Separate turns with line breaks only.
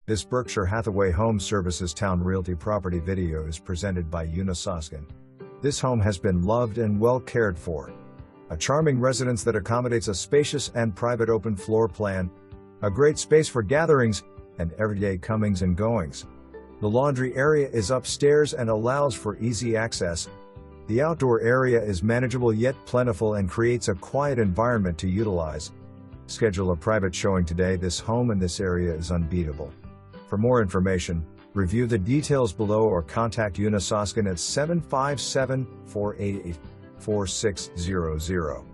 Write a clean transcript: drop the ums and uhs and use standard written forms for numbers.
This Berkshire Hathaway HomeServices Towne Realty property video is presented by Una.Soskin. This home has been loved and well cared for. A charming residence that accommodates a spacious and private open floor plan, a great space for gatherings, and everyday comings and goings. The laundry area is upstairs and allows for easy access. The outdoor area is manageable yet plentiful and creates a quiet environment to utilize. Schedule a private showing today. This home in this area is unbeatable. For more information, review the details below or contact Una.Soskin at 757-488-4600.